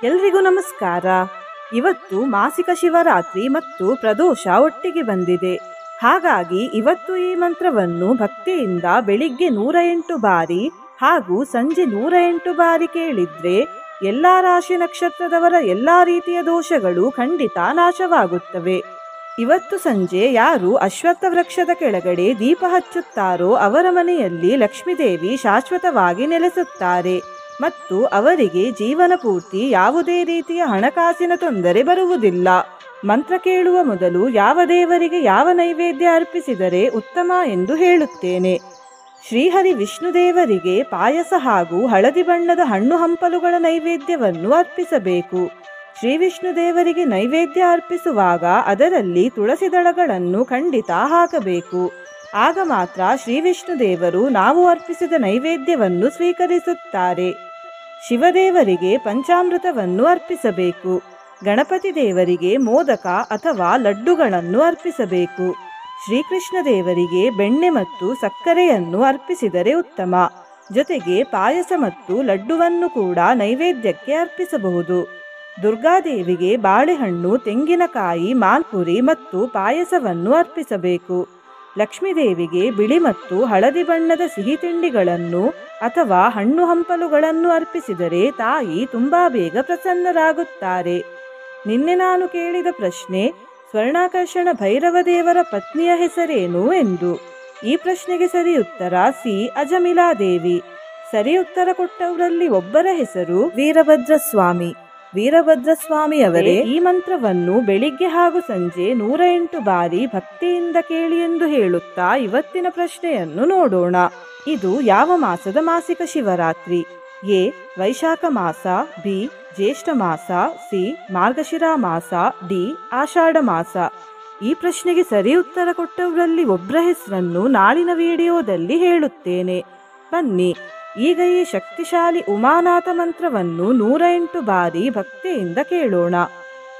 ಎಲ್ರಿಗೂ ನಮಸ್ಕಾರ. ಇವತ್ತು ಮಾಸಿಕ ಶಿವರಾತ್ರಿ ಮತ್ತು ಪ್ರದೋಷ ಒಟ್ಟಿಗೆ ಬಂದಿದೆ. ಹಾಗಾಗಿ ಇವತ್ತು ಈ ಮಂತ್ರವನ್ನು ಭಕ್ತಿಯಿಂದ ಬೆಳಿಗ್ಗೆ 108 ಬಾರಿ ಹಾಗೂ ಸಂಜೆ 108 ಬಾರಿ ಕೇಳಿದ್ರೆ ಎಲ್ಲಾ ರಾಶಿ ನಕ್ಷತ್ರದವರ ಎಲ್ಲಾ ರೀತಿಯ ದೋಷಗಳು ಖಂಡಿತ ನಾಶವಾಗುತ್ತವೆ. ಇವತ್ತು ಸಂಜೆ ಯಾರು ಅಶ್ವತ್ಥ ವೃಕ್ಷದ ಕೆಳಗಡೆ ದೀಪ ಹಚ್ಚುತ್ತಾರೋ ಅವರ ಮನೆಯಲ್ಲಿ ಲಕ್ಷ್ಮೀದೇವಿ ಶಾಶ್ವತವಾಗಿ ನೆಲೆಸುತ್ತಾರೆ ಮತ್ತು ಅವರಿಗೆ ಜೀವನ ಪೂರ್ತಿ ಯಾವುದೇ ರೀತಿಯ ಹಣಕಾಸಿನ ತೊಂದರೆ ಬರುವುದಿಲ್ಲ. ಮಂತ್ರ ಕೇಳುವ ಮೊದಲು ಯಾವ ದೇವರಿಗೆ ಯಾವ ನೈವೇದ್ಯ ಅರ್ಪಿಸಿದರೆ ಉತ್ತಮ ಎಂದು ಹೇಳುತ್ತೇನೆ. ಶ್ರೀಹರಿ ವಿಷ್ಣು ದೇವರಿಗೆ ಪಾಯಸ ಹಾಗೂ ಹಳದಿ ಬಣ್ಣದ ಹಣ್ಣು ಹಂಪಲುಗಳ ನೈವೇದ್ಯವನ್ನು ಅರ್ಪಿಸಬೇಕು. ಶ್ರೀ ವಿಷ್ಣು ದೇವರಿಗೆ ನೈವೇದ್ಯ ಅರ್ಪಿಸುವಾಗ ಅದರಲ್ಲಿ ತುಳಸಿ ದಳಗಳನ್ನು ಖಂಡಿತ ಹಾಕಬೇಕು. ಆಗ ಮಾತ್ರ ಶ್ರೀ ವಿಷ್ಣು ದೇವರು ನಾವು ಅರ್ಪಿಸಿದ ನೈವೇದ್ಯವನ್ನು ಸ್ವೀಕರಿಸುತ್ತಾರೆ. ಶಿವದೇವರಿಗೆ ಪಂಚಾಮೃತವನ್ನು ಅರ್ಪಿಸಬೇಕು. ಗಣಪತಿ ದೇವರಿಗೆ ಮೋದಕ ಅಥವಾ ಲಡ್ಡುಗಳನ್ನು ಅರ್ಪಿಸಬೇಕು. ಶ್ರೀಕೃಷ್ಣ ದೇವರಿಗೆ ಬೆಣ್ಣೆ ಮತ್ತು ಸಕ್ಕರೆಯನ್ನು ಅರ್ಪಿಸಿದರೆ ಉತ್ತಮ. ಜೊತೆಗೆ ಪಾಯಸ ಮತ್ತು ಲಡ್ಡುವನ್ನು ಕೂಡ ನೈವೇದ್ಯಕ್ಕೆ ಅರ್ಪಿಸಬಹುದು. ದುರ್ಗಾದೇವಿಗೆ ಬಾಳೆಹಣ್ಣು, ತೆಂಗಿನಕಾಯಿ, ಮಾಲ್ಪುರಿ ಮತ್ತು ಪಾಯಸವನ್ನು ಅರ್ಪಿಸಬೇಕು. ಲಕ್ಷ್ಮೀದೇವಿಗೆ ಬಿಳಿ ಮತ್ತು ಹಳದಿ ಬಣ್ಣದ ಸಿಹಿ ತಿಂಡಿಗಳನ್ನು ಅಥವಾ ಹಣ್ಣು ಹಂಪಲುಗಳನ್ನು ಅರ್ಪಿಸಿದರೆ ತಾಯಿ ತುಂಬಾ ಬೇಗ ಪ್ರಸನ್ನರಾಗುತ್ತಾರೆ. ನಿನ್ನೆ ನಾನು ಕೇಳಿದ ಪ್ರಶ್ನೆ, ಸ್ವರ್ಣಾಕರ್ಷಣ ಭೈರವ ದೇವರ ಪತ್ನಿಯ ಹೆಸರೇನು ಎಂದು. ಈ ಪ್ರಶ್ನೆಗೆ ಸರಿ ಉತ್ತರ ಸಿ. ಅಜಮಿಲಾದೇವಿ. ಸರಿ ಉತ್ತರ ಕೊಟ್ಟವರಲ್ಲಿ ಒಬ್ಬರ ಹೆಸರು ವೀರಭದ್ರಸ್ವಾಮಿ. ವೀರಭದ್ರಸ್ವಾಮಿಯವರೇ ಈ ಮಂತ್ರವನ್ನು ಬೆಳಿಗ್ಗೆ ಹಾಗೂ ಸಂಜೆ 108 ಬಾರಿ ಭಕ್ತಿಯಿಂದ ಕೇಳಿ ಎಂದು ಹೇಳುತ್ತಾ ಇವತ್ತಿನ ಪ್ರಶ್ನೆಯನ್ನು ನೋಡೋಣ. ಇದು ಯಾವ ಮಾಸದ ಮಾಸಿಕ ಶಿವರಾತ್ರಿ? ಎ. ವೈಶಾಖ ಮಾಸ, ಬಿ. ಜ್ಯೇಷ್ಠ ಮಾಸ, ಸಿ. ಮಾರ್ಗಶಿರ ಮಾಸ, ಡಿ. ಆಷಾಢ ಮಾಸ. ಈ ಪ್ರಶ್ನೆಗೆ ಸರಿ ಉತ್ತರ ಕೊಟ್ಟವರಲ್ಲಿ ಒಬ್ಬರ ಹೆಸರನ್ನು ನಾಳಿನ ವಿಡಿಯೋದಲ್ಲಿ ಹೇಳುತ್ತೇನೆ. ಬನ್ನಿ ಈಗ ಈ ಶಕ್ತಿಶಾಲಿ ಉಮಾನಾಥ ಮಂತ್ರವನ್ನು 108 ಬಾರಿ ಭಕ್ತಿಯಿಂದ ಕೇಳೋಣ.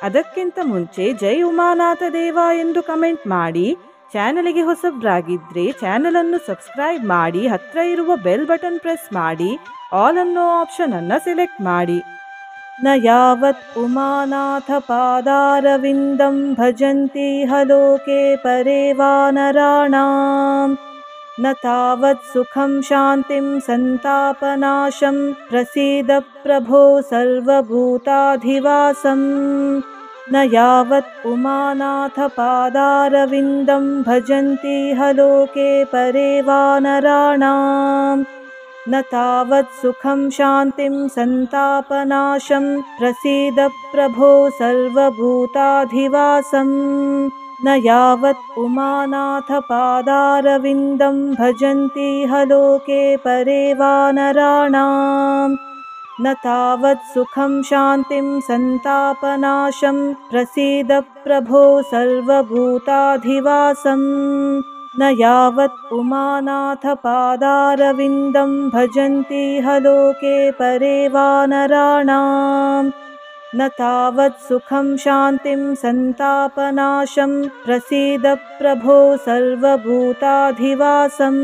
ಅದಕ್ಕಿಂತ ಮುಂಚೆ ಜೈ ಉಮಾನಾಥ ದೇವ ಎಂದು ಕಮೆಂಟ್ ಮಾಡಿ. ಚಾನಲ್ಗೆ ಹೊಸಬ್ರಾಗಿದ್ರೆ ಚಾನಲ್ ಅನ್ನು ಸಬ್ಸ್ಕ್ರೈಬ್ ಮಾಡಿ, ಹತ್ರ ಇರುವ ಬೆಲ್ ಬಟನ್ ಪ್ರೆಸ್ ಮಾಡಿ, ಆಲ್ ಅನ್ನೋ ಆಪ್ಷನ್ ಅನ್ನ ಸೆಲೆಕ್ಟ್ ಮಾಡಿ. ನ ಯಾವತ್ ಉಮಾನಾಥ ಪಾದಾರವಿಂದಂ ಭಜಂತಿ ಹಲೋಕೆ ಪರೇ ವಾನರಾಣಾಂ ನ ತಾವತ್ ಸುಖಂ ಶಾಂತಿಂ ಸಂತಾಪನಾಶಂ ಪ್ರಸೀದ ಪ್ರಭೋ ಸರ್ವಭೂತಾಧಿವಾಸಂ. ನ ಯಾವತ್ ಉಮಾನಾಥ ಪಾದಾರವಿಂದಂ ಭಜಂತಿ ಹಲೋಕೆ ಪರೇ ವಾನರಾಣಾಂ ನ ತಾವತ್ ಸುಖಂ ಶಾಂತಿಂ ಸಂತಾಪನಾಶಂ ಪ್ರಸೀದ ಪ್ರಭೋ ಸರ್ವಭೂತಾಧಿವಾಸಂ. ನ ಯಾವತ್ ಉಮಾನಾಥ ಪಾದಾರವಿಂದಂ ಭಜಂತಿ ಹಲೋಕೆ ಪರೇ ವಾನರಾಣಾಂ ನ ತಾವತ್ ಸುಖಂ ಶಾಂತಿಂ ಸಂತಾಪನಾಶಂ ಪ್ರಸೀದ ಪ್ರಭೋ ಸರ್ವಭೂತಾಧಿವಾಸಂ. ನ ಯಾವತ್ ಉಮಾನಾಥ ಪಾದಾರವಿಂದಂ ಭಜಂತಿ ಹಲೋಕೆ ಪರೇ ವಾನರಾಣಾಂ ನ ತಾವತ್ ಸುಖಂ ಶಾಂತಿಂ ಸಂತಾಪನಾಶಂ ಪ್ರಸೀದ ಪ್ರಭೋ ಸರ್ವಭೂತಾಧಿವಾಸಂ.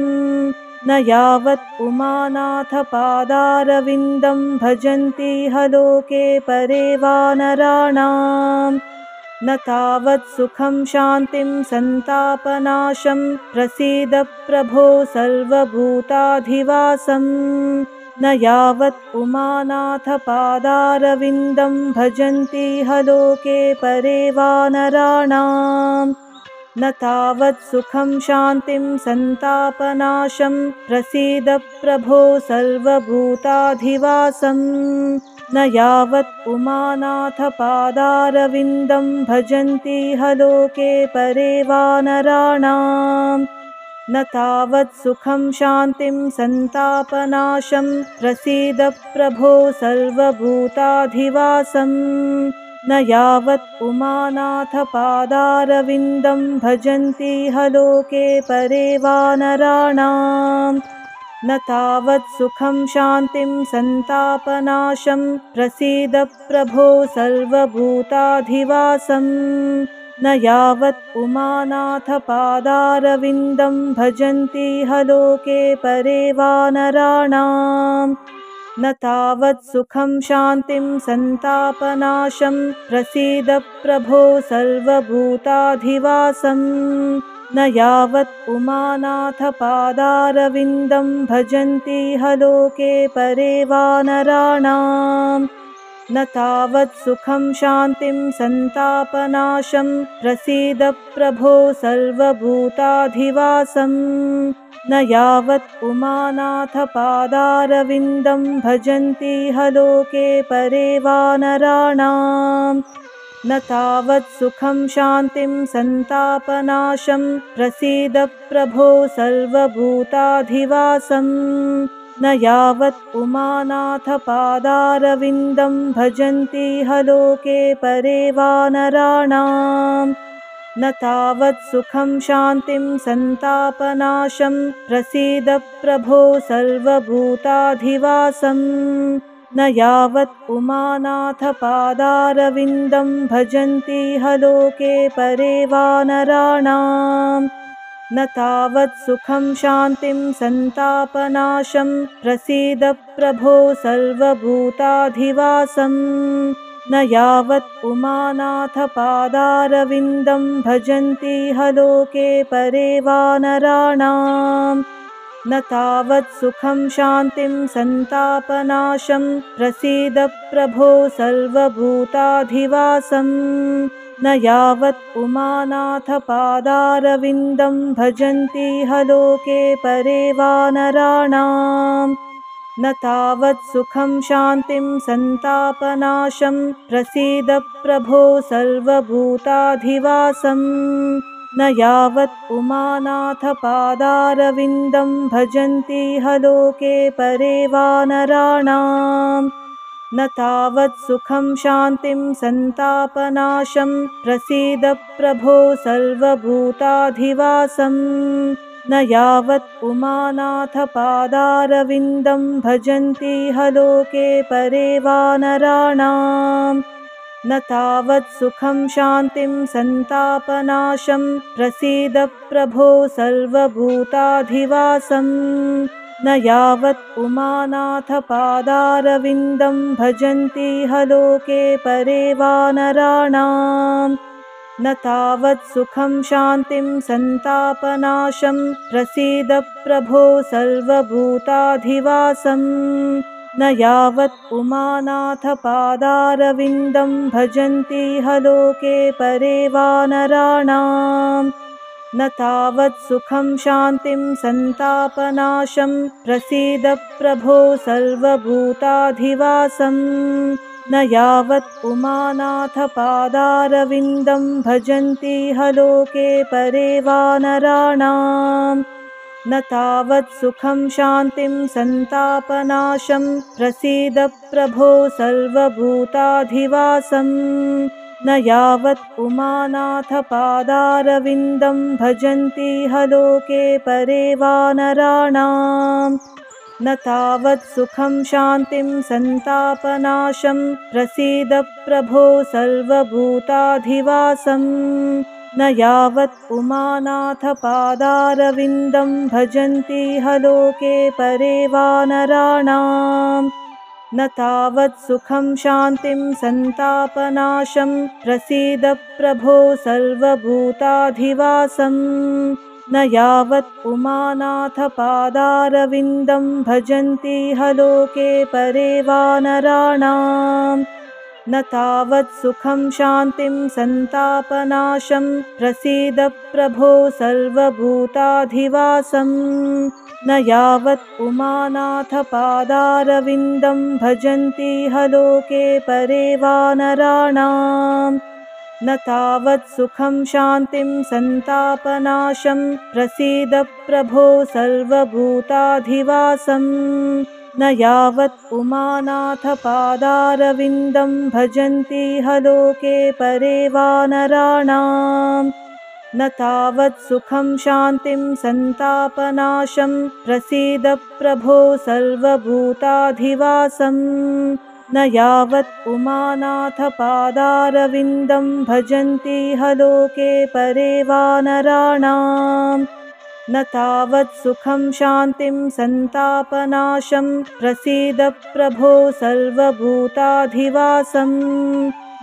ನ ಯಾವತ್ ಉಮಾನಾಥ ಪಾದಾರವಿಂದಂ ಭಜಂತಿ ಹಲೋಕೆ ಪರೇ ವಾನರಾಣಾಂ ನ ತಾವತ್ ಸುಖಂ ಶಾಂತಿಂ ಸಂತಾಪನಾಶಂ ಪ್ರಸೀದ ಪ್ರಭೋ ಸರ್ವಭೂತಾಧಿವಾಸಂ. ನ ಯಾವತ್ ಉಮಾನಾಥ ಪಾದಾರವಿಂದಂ ಭಜಂತಿ ಹಲೋಕೆ ಪರೇ ವಾನರಾಣಾಂ ನ ತಾವತ್ ಸುಖಂ ಶಾಂತಿಂ ಸಂತಾಪನಾಶಂ ಪ್ರಸೀದ ಪ್ರಭೋ ಸರ್ವಭೂತಾಧಿವಾಸಂ. ನ ಯಾವತ್ ಉಮಾನಾಥ ಪಾದಾರವಿಂದಂ ಭಜಂತಿ ಹಲೋಕೆ ಪರೇ ವಾನರಾಣಾಂ ನ ತಾವತ್ ಸುಖಂ ಶಾಂತಿಂ ಸಂತಾಪನಾಶಂ ಪ್ರಸೀದ ಪ್ರಭೋ ಸರ್ವಭೂತಾಧಿವಾಸಂ. ನ ಯಾವತ್ ಉಮಾನಾಥ ಪಾದಾರವಿಂದಂ ಭಜಂತಿ ಹಲೋಕೆ ಪರೇ ವಾನರಾಣಾಂ ನ ತಾವತ್ ಸುಖಂ ಶಾಂತಿಂ ಸಂತಾಪನಾಶಂ ಪ್ರಸೀದ ಪ್ರಭೋ ಸರ್ವಭೂತಾಧಿವಾಸಂ. ನ ಯಾವತ್ ಉಮಾನಾಥ ಪಾದಾರವಿಂದಂ ಭಜಂತಿ ಹಲೋಕೆ ಪರೇ ವಾನರಾಣಾಂ न तावत् सुखं शान्तिं सन्तापनाशं प्रसीद प्रभो सर्वभूताधिवासम् न यावत् उमानाथपादारविन्दं भजन्ति ह लोके परे वानराणाम् न तावत् सुखं शान्तिं सन्तापनाशं प्रसीद प्रभो सर्वभूताधिवासम् न यावत् उमानाथपादारविन्दं भजन्ति ह लोके परे वानराणाम् न तावत् सुखं शान्तिं सन्तापनाशं प्रसीद प्रभो सर्वभूताधिवासम् न यावत् उमानाथपादारविन्दं भजन्ति ह लोके परे वानराणाम् न तावत् सुखं शान्तिं सन्तापनाशं प्रसीद प्रभो सर्वभूताधिवासम् न यावत् उमानाथपादारविन्दं भजन्ति ह लोके परे वानराणाम् न तावत् सुखं शान्तिं सन्तापनाशं प्रसीद प्रभो सर्वभूताधिवासम् न यावत् उमानाथपादारविन्दं भजन्ति ह लोके परे वानराणाम् न तावत् सुखं शान्तिं सन्तापनाशं प्रसीद प्रभो सर्वभूताधिवासम् न यावत् उमानाथपादारविन्दं भजन्ति ह लोके परे वानराणाम् न तावत् सुखं शान्तिं सन्तापनाशं प्रसीद प्रभो सर्वभूताधिवासम् न यावत् उमानाथपादारविन्दं भजन्ति ह लोके परे वानराणाम् न तावत् सुखं शान्तिं सन्तापनाशं प्रसीद प्रभो सर्वभूताधिवासम् न यावत् उमानाथपादारविन्दं भजन्ति ह लोके परे वानराणाम् न तावत् सुखं शान्तिं सन्तापनाशं प्रसीद प्रभो सर्वभूताधिवासम् न यावत् उमानाथपादारविन्दं भजन्ति ह लोके परे वानराणाम् न तावत् सुखं शान्तिं सन्तापनाशं प्रसीद प्रभो सर्वभूताधिवासम् न यावत् उमानाथपादारविन्दं भजन्ति ह लोके परे वानराणाम् न तावत् सुखं शान्तिं सन्तापनाशं प्रसीद प्रभो सर्वभूताधिवासम् न यावत् उमानाथपादारविन्दं भजन्ति ह लोके परे वानराणाम् न तावत् सुखं शान्तिं सन्तापनाशं प्रसीद प्रभो सर्वभूताधिवासम् न यावत् उमानाथपादारविन्दं भजन्ति ह लोके परे वानराणाम् न तावत् सुखं शान्तिं सन्तापनाशं प्रसीद प्रभो सर्वभूताधिवासम् न यावत् उमानाथपादारविन्दं भजन्ति ह लोके परे वानराणाम् न तावत् सुखं शान्तिं सन्तापनाशं प्रसीद प्रभो सर्वभूताधिवासम् न यावत् उमानाथपादारविन्दं भजन्ति ह लोके परे वानराणाम् न तावत् सुखं शान्तिं सन्तापनाशं प्रसीद प्रभो सर्वभूताधिवासम् न यावत् उमानाथपादारविन्दं भजन्ति ह लोके परे वानराणाम् न तावत् सुखं शान्तिं सन्तापनाशं प्रसीद प्रभो सर्वभूताधिवासम् न यावत् उमानाथपादारविन्दं भजन्ति ह लोके परे वानराणाम् न तावत् सुखं शान्तिं सन्तापनाशं प्रसीद प्रभो सर्वभूताधिवासम् न यावत् उमानाथपादारविन्दं भजन्ति ह लोके परे वानराणाम् न तावत् सुखं शान्तिं सन्तापनाशं प्रसीद प्रभो सर्वभूताधिवासम्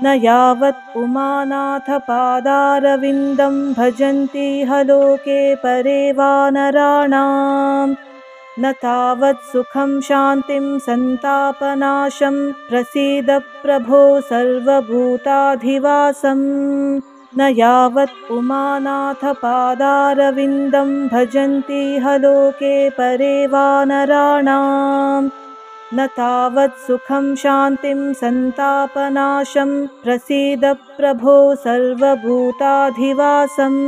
न यावत् पुमानाथ पादारविन्दं भजन्ति ह लोके परे वानराणाम् न तावत् सुखं शान्तिं सन्तापनाशं प्रसीद प्रभो सर्वभूताधिवासम् न यावत् पुमानाथ पादारविन्दं भजन्ति ह लोके परे वानराणाम् न तावत् सुखं शान्तिं सन्तापनाशं प्रसीद प्रभो सर्वभूताधिवासम्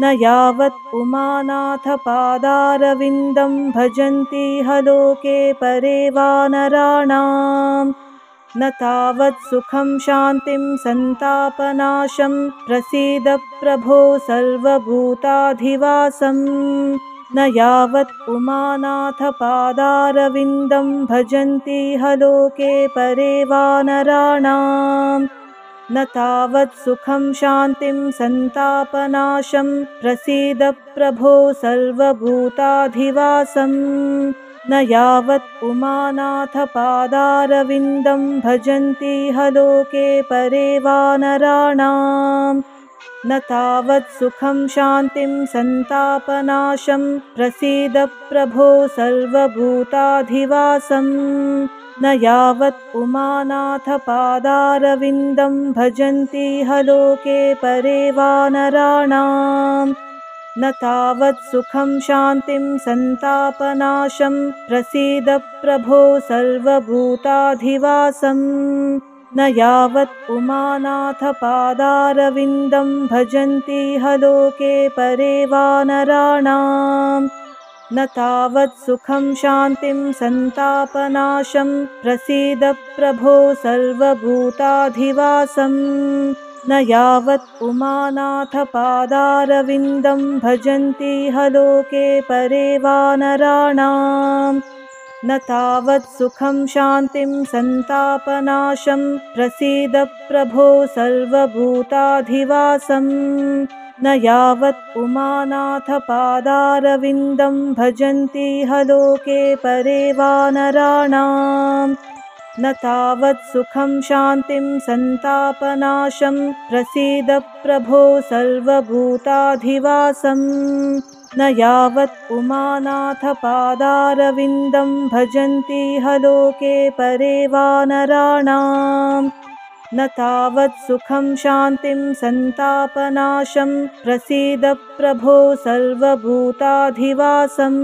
न यावत् पुमानाथ पादारविन्दं भजन्ति ह लोके परे वानराणाम् न तावत् सुखं शान्तिं सन्तापनाशं प्रसीद प्रभो सर्वभूताधिवासम् न यावत् पुमानाथ पादारविन्दं भजन्ति ह लोके परे वानराणाम् न तावत् सुखं शान्तिं सन्तापनाशं प्रसीद प्रभो सर्वभूताधिवासम् न यावत् पुमानाथ पादारविन्दं भजन्ति ह लोके परे वानराणाम् न तावत् सुखं शान्तिं सन्तापनाशं प्रसीद प्रभो सर्वभूताधिवासम् न यावत् पुमानाथ पादारविन्दं भजन्ति ह लोके परे वानराणाम् न तावत् सुखं शान्तिं सन्तापनाशं प्रसीद प्रभो सर्वभूताधिवासम् न यावत् पुमानाथ पादारविन्दं भजन्ति ह लोके परे वानराणाम् न तावत् सुखं शान्तिं सन्तापनाशं प्रसीद प्रभो सर्वभूताधिवासम् न यावत् पुमानाथ पादारविन्दं भजन्ति ह लोके परे वानराणाम् न तावत् सुखं शान्तिं सन्तापनाशं प्रसीद प्रभो सर्वभूताधिवासम् न यावत् पुमानाथ पादारविन्दं भजन्ति ह लोके परे वानराणाम् न तावत् सुखं शान्तिं सन्तापनाशं प्रसीद प्रभो सर्वभूताधिवासम् न यावत् पुमानाथ पादारविन्दं भजन्ति ह लोके परे वानराणाम् न तावत् सुखं शान्तिं सन्तापनाशं प्रसीद प्रभो सर्वभूताधिवासम्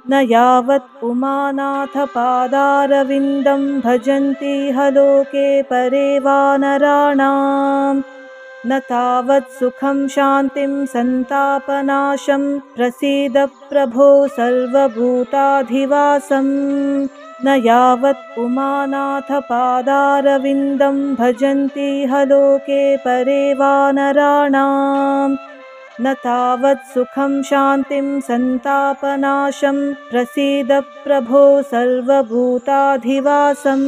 न यावत् पुमानाथ पादारविन्दं भजन्ति ह लोके परे वानराणाम् न तावत् सुखं शान्तिं सन्तापनाशं प्रसीद प्रभो सर्वभूताधिवासम् न यावत् पुमानाथ पादारविन्दं भजन्ति ह लोके परे वानराणाम् न तावत् सुखं शान्तिं सन्तापनाशं प्रसीद प्रभो सर्वभूताधिवासम्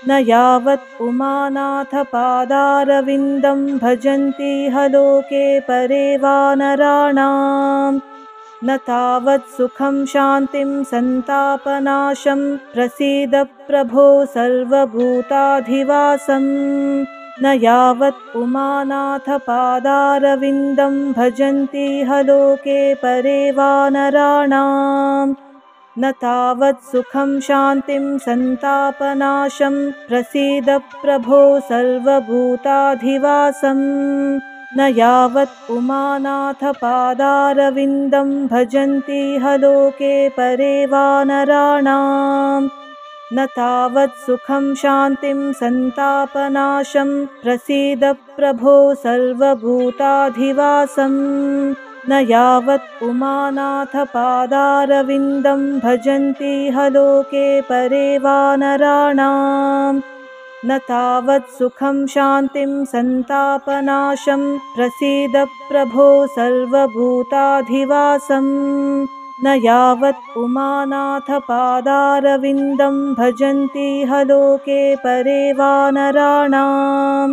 न यावत् पुमानाथ पादारविन्दं भजन्ति ह लोके परे वानराणाम् न तावत् सुखं शान्तिं सन्तापनाशं प्रसीद प्रभो सर्वभूताधिवासम् न यावत् पुमानाथ पादारविन्दं भजन्ति ह लोके परे वानराणाम् न तावत् सुखं शान्तिं सन्तापनाशं प्रसीद प्रभो सर्वभूताधिवासम् न यावत् पुमानाथ पादारविन्दं भजन्ति ह लोके परे वानराणाम् न तावत् सुखं शान्तिं सन्तापनाशं प्रसीद प्रभो सर्वभूताधिवासम् न यावत् पुमानाथ पादारविन्दं भजन्ति ह लोके परे वानराणाम् न तावत् सुखं शान्तिं सन्तापनाशं प्रसीद प्रभो सर्वभूताधिवासम् न यावत् पुमानाथ पादारविन्दं भजन्ति ह लोके परे वानराणाम्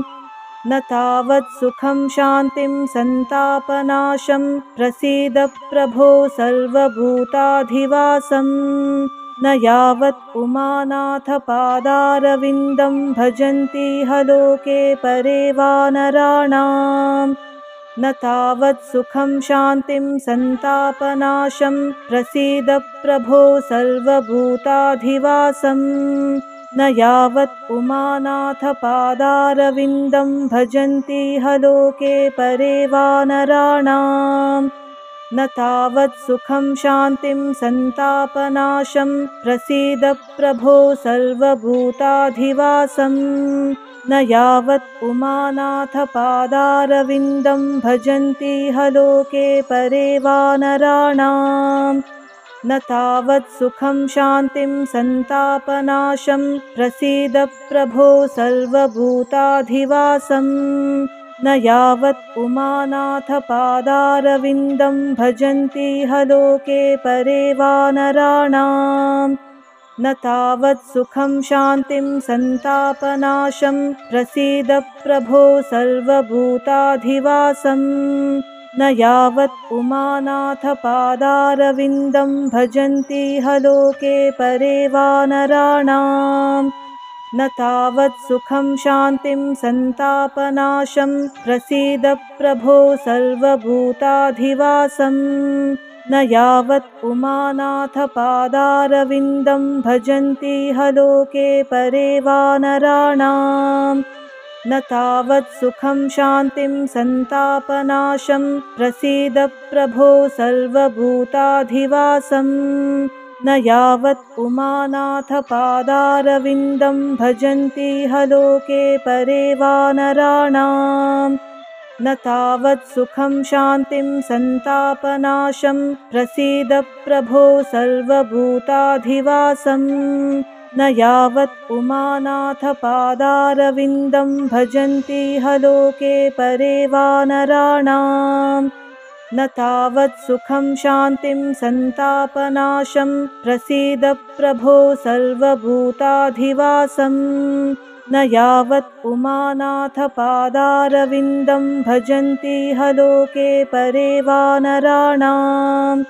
न तावत् सुखं शान्तिं सन्तापनाशं प्रसीद प्रभो सर्वभूताधिवासम् न यावत् उमानाथ पादारविन्दं भजन्ति ह लोके परे वानराणाम् न तावत् सुखं शान्तिं सन्तापनाशं प्रसीद प्रभो सर्वभूताधिवासम् न यावत् उमानाथ पादारविन्दं भजन्ति ह लोके परे वानराणाम् न तावत् सुखं शान्तिं सन्तापनाशं प्रसीद प्रभो सर्वभूताधिवासम् न यावत् उमानाथ पादारविन्दं भजन्ति ह लोके परे वानराणाम् न तावत् सुखं शान्तिं सन्तापनाशं प्रसीद प्रभो सर्वभूताधिवासम् न यावत् उमानाथ पादारविन्दं भजन्ति ह लोके परे वानराणाम् न तावत् सुखं शान्तिं सन्तापनाशं प्रसीद प्रभो सर्वभूताधिवासम् न यावत् उमानाथ पादारविन्दं भजन्ति ह लोके परे वानराणाम् न तावत् सुखं शान्तिं सन्तापनाशं प्रसीद प्रभो सर्वभूताधिवासम् न यावत् उमानाथ पादारविन्दं भजन्ति ह लोके परे वानराणाम् न तावत् सुखं शान्तिं सन्तापनाशं प्रसीद प्रभो सर्वभूताधिवासम् न यावत् उमानाथ पादारविन्दं भजन्ति ह लोके परे वानराणाम् न तावत् सुखं शान्तिं सन्तापनाशं प्रसीद प्रभो सर्वभूताधिवासम् न यावत् उमानाथ पादारविन्दं भजन्ति ह लोके परे वानराणाम् न तावत् सुखं शान्तिं सन्तापनाशं प्रसीद प्रभो सर्वभूताधिवासम् न यावत् उमानाथ पादारविन्दं भजन्ति ह लोके परे वानराणाम्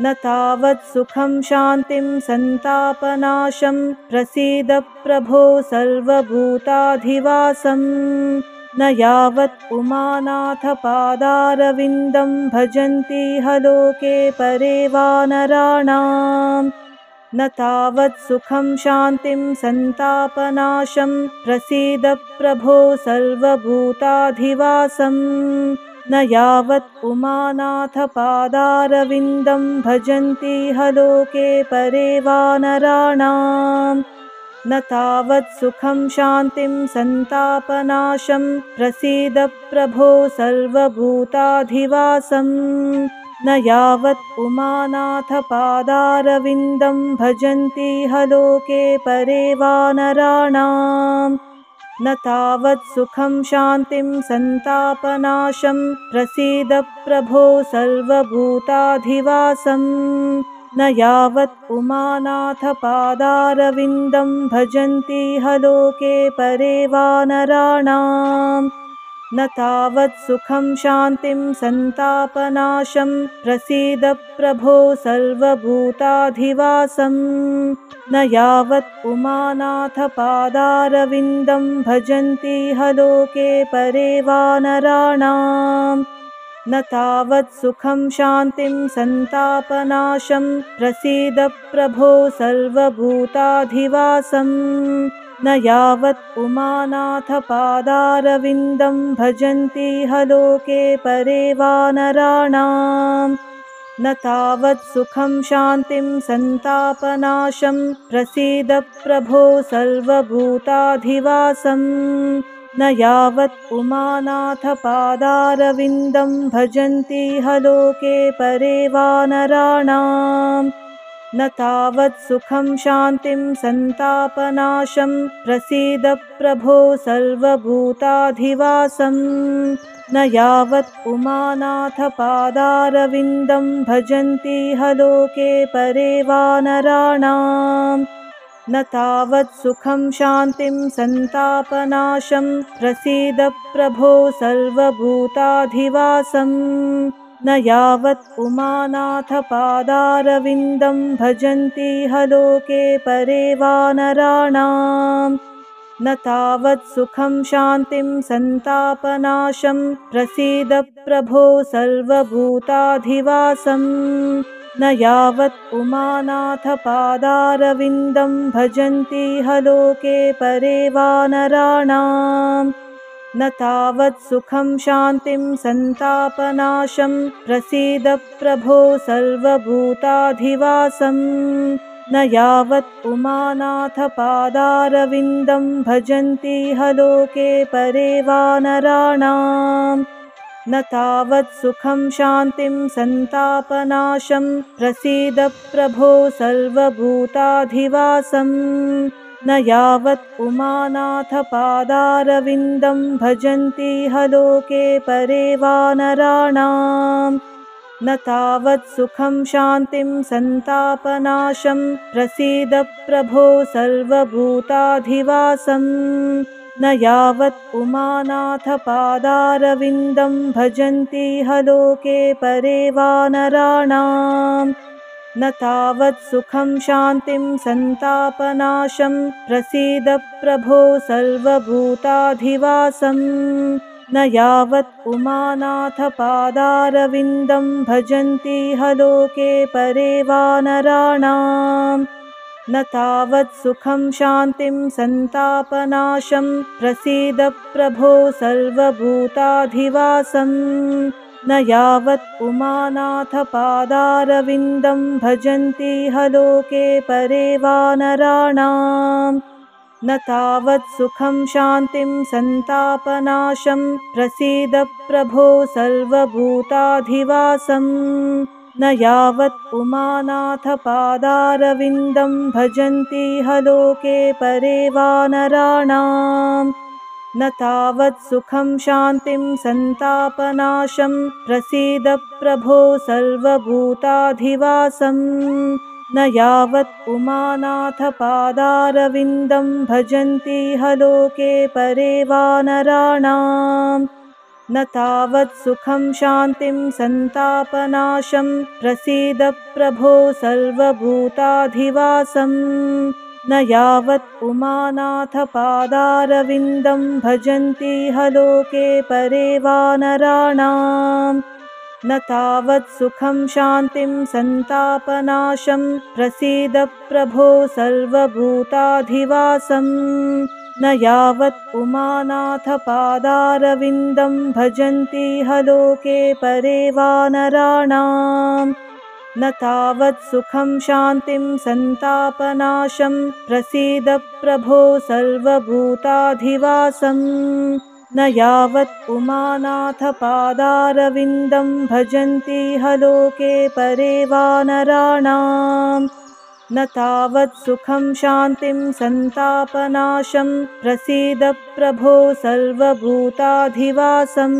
न तावत् सुखं शान्तिं सन्तापनाशं प्रसीद प्रभो सर्वभूताधिवासम् न यावत् उमानाथ पादारविन्दं भजन्ति ह लोके परे वानराणाम् न तावत् सुखं शान्तिं सन्तापनाशं प्रसीद प्रभो सर्वभूताधिवासम् न यावत् उमानाथ पादारविन्दं भजन्ति ह लोके परे वानराणाम् न तावत् सुखं शान्तिं सन्तापनाशं प्रसीद प्रभो सर्वभूताधिवासम् न यावत् उमानाथ पादारविन्दं भजन्ति ह लोके परे वानराणाम् न तावत् सुखं शान्तिं सन्तापनाशं प्रसीद प्रभो सर्वभूताधिवासम् न यावत् उमानाथ पादारविन्दं भजन्ति ह लोके परे वानराणाम् न तावत् सुखं शान्तिं सन्तापनाशं प्रसीद प्रभो सर्वभूताधिवासम् न यावत् उमानाथ पादारविन्दं भजन्ति ह लोके परे वानराणाम् न तावत् सुखं शान्तिं सन्तापनाशं प्रसीद प्रभो सर्वभूताधिवासम् न यावत् उमानाथ पादारविन्दं भजन्ति ह लोके परे वानराणाम् न तावत् सुखं शान्तिं सन्तापनाशं प्रसीद प्रभो सर्वभूताधिवासम् न यावत् उमानाथ पादारविन्दं भजन्ति ह लोके परे वानराणाम् न तावत् सुखं शान्तिं सन्तापनाशं प्रसीद प्रभो सर्वभूताधिवासम् न यावत् उमानाथ पादारविन्दं भजन्ति ह लोके परे वानराणाम् न तावत् सुखं शान्तिं सन्तापनाशं प्रसीद प्रभो सर्वभूताधिवासम् न यावत् उमानाथ पादारविन्दं भजन्ति ह लोके परे वानराणाम् न तावत् सुखं शान्तिं सन्तापनाशं प्रसीद प्रभो सर्वभूताधिवासम् न यावत् उमानाथ पादारविन्दं भजन्ति ह लोके परे वानराणाम् न तावत् सुखं शान्तिं सन्तापनाशं प्रसीद प्रभो सर्वभूताधिवासम् न यावत् उमानाथ पादारविन्दं भजन्ति ह लोके परे वानराणाम् न तावत् सुखं शान्तिं सन्तापनाशं प्रसीद प्रभो सर्वभूताधिवासम् न यावत् उमानाथ पादारविन्दं भजन्ति ह लोके परे वानराणाम् न तावत् सुखं शान्तिं सन्तापनाशं प्रसीद प्रभो सर्वभूताधिवासम् न यावत् उमानाथ पादारविन्दं भजन्ति ह लोके परे वानराणाम् न तावत् सुखं शान्तिं सन्तापनाशं प्रसीद प्रभो सर्वभूताधिवासम् न यावत् उमानाथ पादारविन्दं भजन्ति ह लोके परे वानराणाम् न तावत् सुखं शान्तिं सन्तापनाशं प्रसीद प्रभो सर्वभूताधिवासम् न यावत् उमानाथ पादारविन्दं भजन्ति ह लोके परे वानराणाम् न तावत् सुखं शान्तिं सन्तापनाशं प्रसीद प्रभो सर्वभूताधिवासम् न यावत् उमानाथ पादारविन्दं भजन्ति ह लोके परे वानराणाम् न तावत् सुखं शान्तिं सन्तापनाशं प्रसीद प्रभो सर्वभूताधिवासम् न यावत् उमानाथ पादारविन्दं भजन्ति ह लोके परे वानराणाम् न तावत् सुखं शान्तिं सन्तापनाशं प्रसीद प्रभो सर्वभूताधिवासम् न यावत् उमानाथ पादारविन्दं भजन्ति ह लोके परे वानराणाम् न तावत् सुखं शान्तिं सन्तापनाशं प्रसीद प्रभो सर्वभूताधिवासम् न यावत् उमानाथ पादारविन्दं भजन्ति ह लोके परे वानराणाम् न तावत् सुखं शान्तिं सन्तापनाशं प्रसीद प्रभो सर्वभूताधिवासम् न यावत् उमानाथ पादारविन्दं भजन्ति ह लोके परे वानराणाम् न तावत् सुखं शान्तिं सन्तापनाशं प्रसीद प्रभो सर्वभूताधिवासम्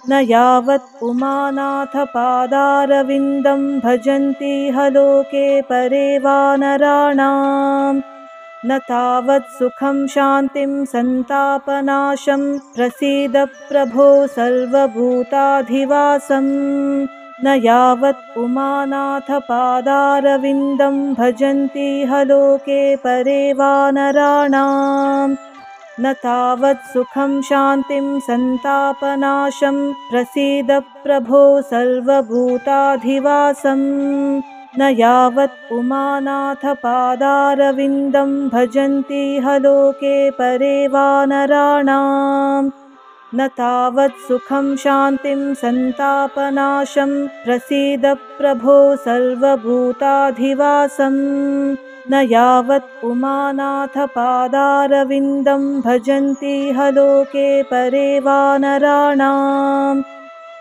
न यावत् उमानाथ पादारविन्दं भजन्ति ह लोके परे वानराणाम् न तावत् सुखं शान्तिं सन्तापनाशं प्रसीद प्रभो सर्वभूताधिवासम् न यावत् उमानाथ पादारविन्दं भजन्ति ह लोके परे वानराणाम् न तावत् सुखं शान्तिं सन्तापनाशं प्रसीद प्रभो सर्वभूताधिवासम् न यावत् उमानाथ पादारविन्दं भजन्ति ह लोके परे वानराणाम् न तावत् सुखं शान्तिं सन्तापनाशं प्रसीद प्रभो सर्वभूताधिवासम् न यावत् उमानाथ पादारविन्दं भजन्ति ह लोके परे वानराणाम्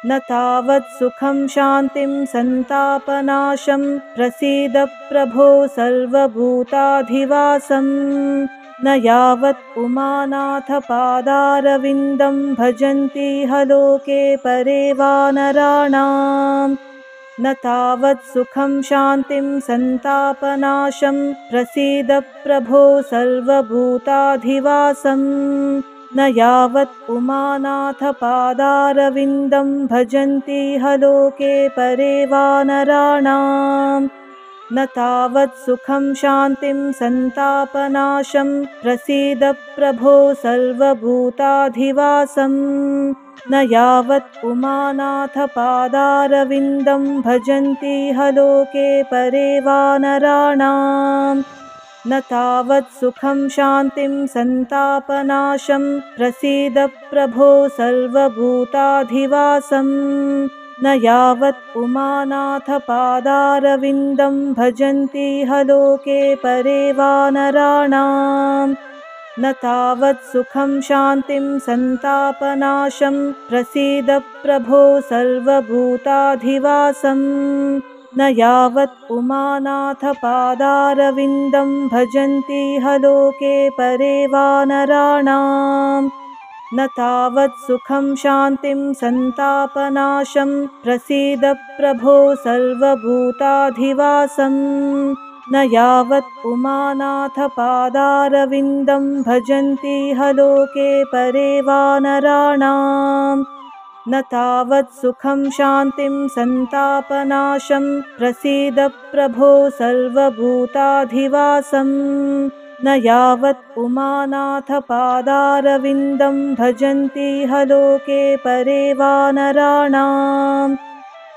न तावत् सुखं शान्तिं सन्तापनाशं प्रसीद प्रभो सर्वभूताधिवासम् न यावत् उमानाथ पादारविन्दं भजन्ति ह लोके परे वानराणाम् न तावत् सुखं शान्तिं सन्तापनाशं प्रसीद प्रभो सर्वभूताधिवासम् न यावत् उमानाथपादारविन्दं भजन्ति ह लोके परे वानराणाम् न तावत् सुखं शान्तिं सन्तापनाशं प्रसीद प्रभो सर्वभूताधिवासम् न यावत् उमानाथपादारविन्दं भजन्ति ह लोके परे वानराणाम् न तावत् सुखं शान्तिं सन्तापनाशं प्रसीद प्रभो सर्वभूताधिवासम् न यावत् उमानाथपादारविन्दं भजन्ति ह लोके परे वानराणाम् न तावत् सुखं शान्तिं सन्तापनाशं प्रसीद प्रभो सर्वभूताधिवासम् न यावत् उमानाथपादारविन्दं भजन्ति ह लोके परे वानराणाम् न तावत् सुखं शान्तिं सन्तापनाशं प्रसीद प्रभो सर्वभूताधिवासम् न यावत् उमानाथपादारविन्दं भजन्ति ह लोके परे वानराणाम् न तावत् सुखं शान्तिं सन्तापनाशं प्रसीद प्रभो सर्वभूताधिवासम् न यावत् उमानाथपादारविन्दं भजन्ति ह लोके परे वानराणाम्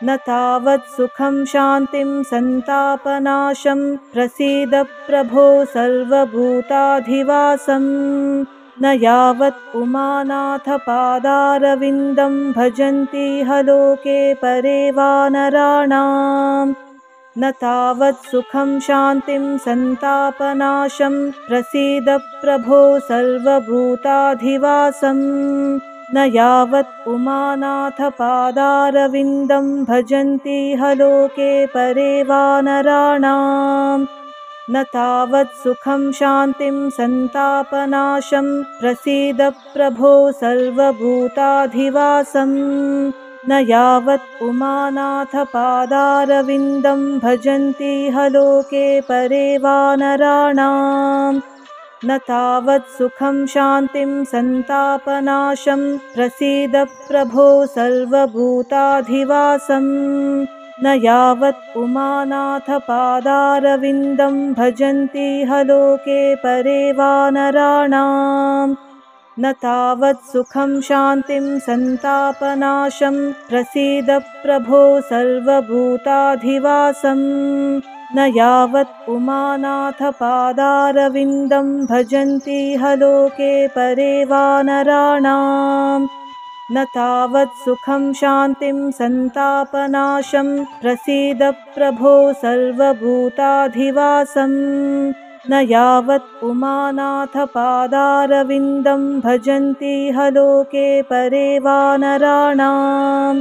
न तावत् सुखं शान्तिं सन्तापनाशं प्रसीद प्रभो सर्वभूताधिवासम् न यावत् उमानाथपादारविन्दं भजन्ति ह लोके परे वानराणाम् न तावत् सुखं शान्तिं सन्तापनाशं प्रसीद प्रभो सर्वभूताधिवासम् न यावत् उमानाथपादारविन्दं भजन्ति ह लोके परे वानराणाम् न तावत् सुखं शान्तिं सन्तापनाशं प्रसीद प्रभो सर्वभूताधिवासम् न यावत् उमानाथपादारविन्दं भजन्ति ह लोके परे वानराणाम् न तावत् सुखं शान्तिं सन्तापनाशं प्रसीद प्रभो सर्वभूताधिवासम् न यावत् उमानाथपादारविन्दं भजन्ति ह लोके परे वानराणाम् न तावत् सुखं शान्तिं सन्तापनाशं प्रसीद प्रभो सर्वभूताधिवासम् न यावत् उमानाथपादारविन्दं भजन्ति ह लोके परे वानराणाम् न तावत् सुखं शान्तिं सन्तापनाशं प्रसीद प्रभो सर्वभूताधिवासम् न यावत् उमानाथपादारविन्दं भजन्ति ह लोके परे वानराणाम्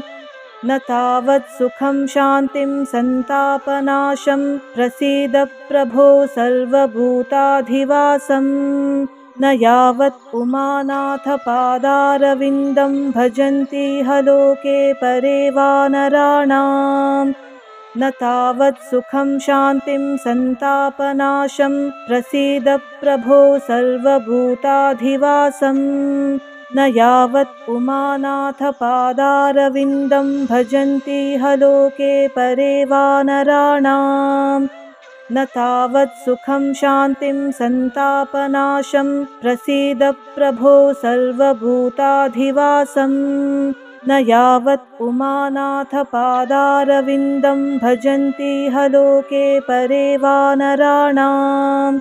न तावत् सुखं शान्तिं सन्तापनाशं प्रसीद प्रभो सर्वभूताधिवासम् न यावत् उमानाथपादारविन्दं भजन्ति ह लोके परे वानराणाम् न तावत् सुखं शान्तिं सन्तापनाशं प्रसीद प्रभो सर्वभूताधिवासम् न यावत् उमानाथपादारविन्दं भजन्ति ह लोके परे वानराणाम् न तावत् सुखं शान्तिं सन्तापनाशं प्रसीद प्रभो सर्वभूताधिवासम् न यावत् उमानाथपादारविन्दं भजन्ति ह लोके परे वानराणाम्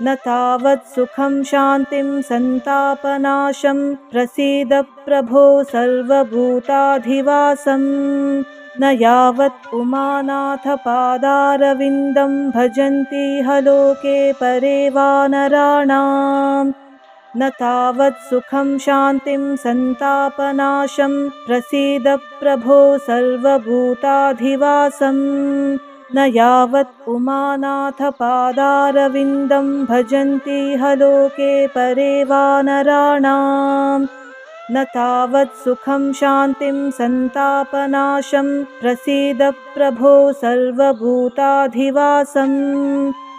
न तावत् सुखं शान्तिं सन्तापनाशं प्रसीद प्रभो सर्वभूताधिवासम् न यावत् उमानाथपादारविन्दं भजन्ति ह लोके परे वानराणाम् न तावत् सुखं शान्तिं सन्तापनाशं प्रसीद प्रभो सर्वभूताधिवासम् न यावत् उमानाथपादारविन्दं भजन्ति ह लोके परे वानराणाम् न तावत् सुखं शान्तिं सन्तापनाशं प्रसीद प्रभो सर्वभूताधिवासं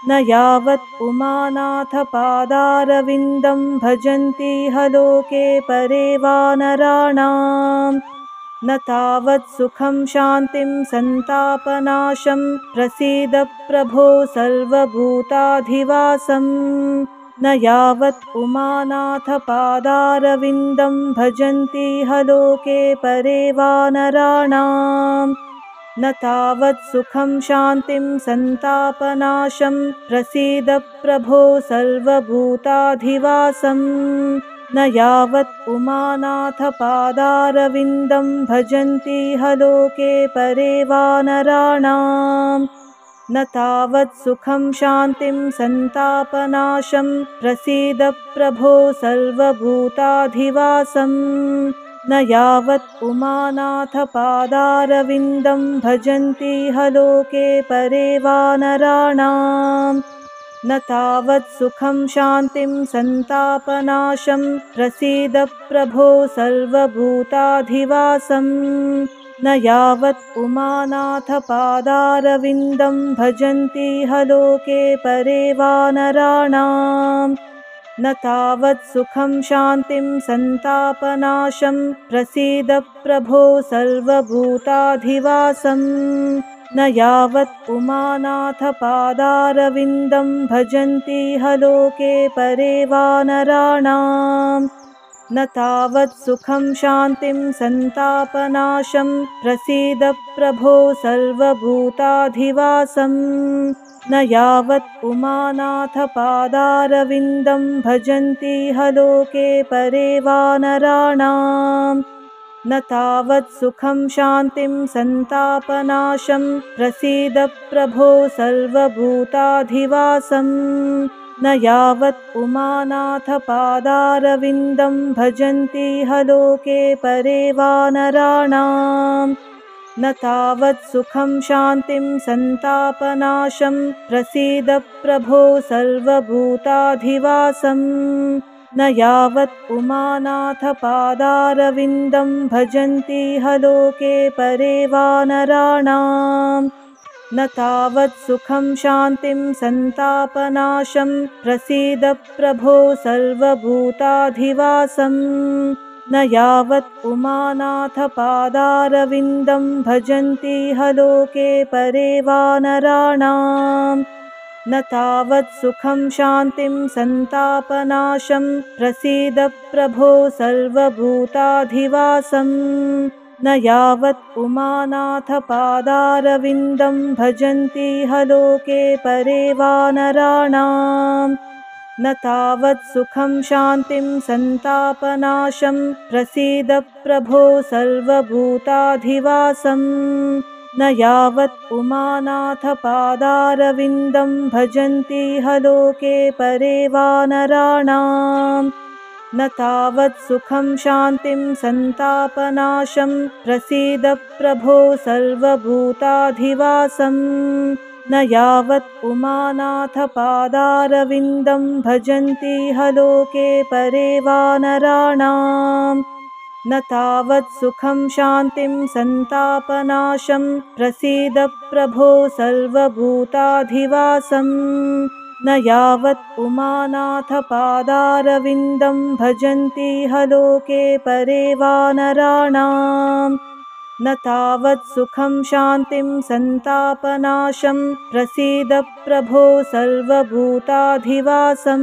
न यावत् उमानाथ पादारविन्दं भजन्ति ह लोके परे वानराणाम् न तावत् सुखं शान्तिं सन्तापनाशं प्रसीद प्रभो सर्वभूताधिवासं न यावत् उमानाथ पादारविन्दं भजन्ति ह लोके परे वानराणाम् न तावत् सुखं शान्तिं सन्तापनाशं प्रसीद प्रभो सर्वभूताधिवासं न यावत् उमानाथ पादारविन्दं भजन्ति ह लोके परे वानराणाम् न तावत् सुखं शान्तिं सन्तापनाशं प्रसीद प्रभो सर्वभूताधिवासं न यावत् उमानाथ पादारविन्दं भजन्ति ह लोके परे वानराणाम् न तावत् सुखं शान्तिं सन्तापनाशं प्रसीद प्रभो सर्वभूताधिवासं न यावत् उमानाथ पादारविन्दं भजन्ति ह लोके परे वानराणाम् न तावत् सुखं शान्तिं सन्तापनाशं प्रसीद प्रभो सर्वभूताधिवासं न यावत् उमानाथ पादारविन्दं भजन्ति ह लोके परे वानराणाम् न तावत् सुखं शान्तिं सन्तापनाशं प्रसीद प्रभो सर्वभूताधिवासं न यावत् उमानाथ पादारविन्दं भजन्ति ह लोके परे वानराणाम् न तावत् सुखं शान्तिं सन्तापनाशं प्रसीद प्रभो सर्वभूताधिवासं न यावत् उमानाथ पादारविन्दं भजन्ति ह लोके परे वानराणाम् न तावत् सुखं शान्तिं सन्तापनाशं प्रसीद प्रभो सर्वभूताधिवासं न यावत् उमानाथ पादारविन्दं भजन्ति ह लोके परे वानराणाम् न तावत् सुखं शान्तिं सन्तापनाशं प्रसीद प्रभो सर्वभूताधिवासं न यावत् उमानाथ पादारविन्दं भजन्ति ह लोके परे वानराणाम् न तावत् सुखं शान्तिं सन्तापनाशं प्रसीद प्रभो सर्वभूताधिवासं न यावत् उमानाथ पादारविन्दं भजन्ति ह लोके परे वानराणाम् न तावत् सुखं शान्तिं सन्तापनाशं प्रसीद प्रभो सर्वभूताधिवासं न यावत् उमानाथ पादारविन्दं भजन्ति ह लोके परे वानराणाम् न तावत् सुखं शान्तिं सन्तापनाशं प्रसीद प्रभो सर्वभूताधिवासं न यावत् उमानाथ पादारविन्दं भजन्ति ह लोके परे वानराणाम् न तावत् सुखं शान्तिं सन्तापनाशं प्रसीद प्रभो सर्वभूताधिवासं न यावत् उमानाथ पादारविन्दं भजन्ति ह लोके परे वानराणाम् न तावत् सुखं शान्तिं सन्तापनाशं प्रसीद प्रभो सर्वभूताधिवासं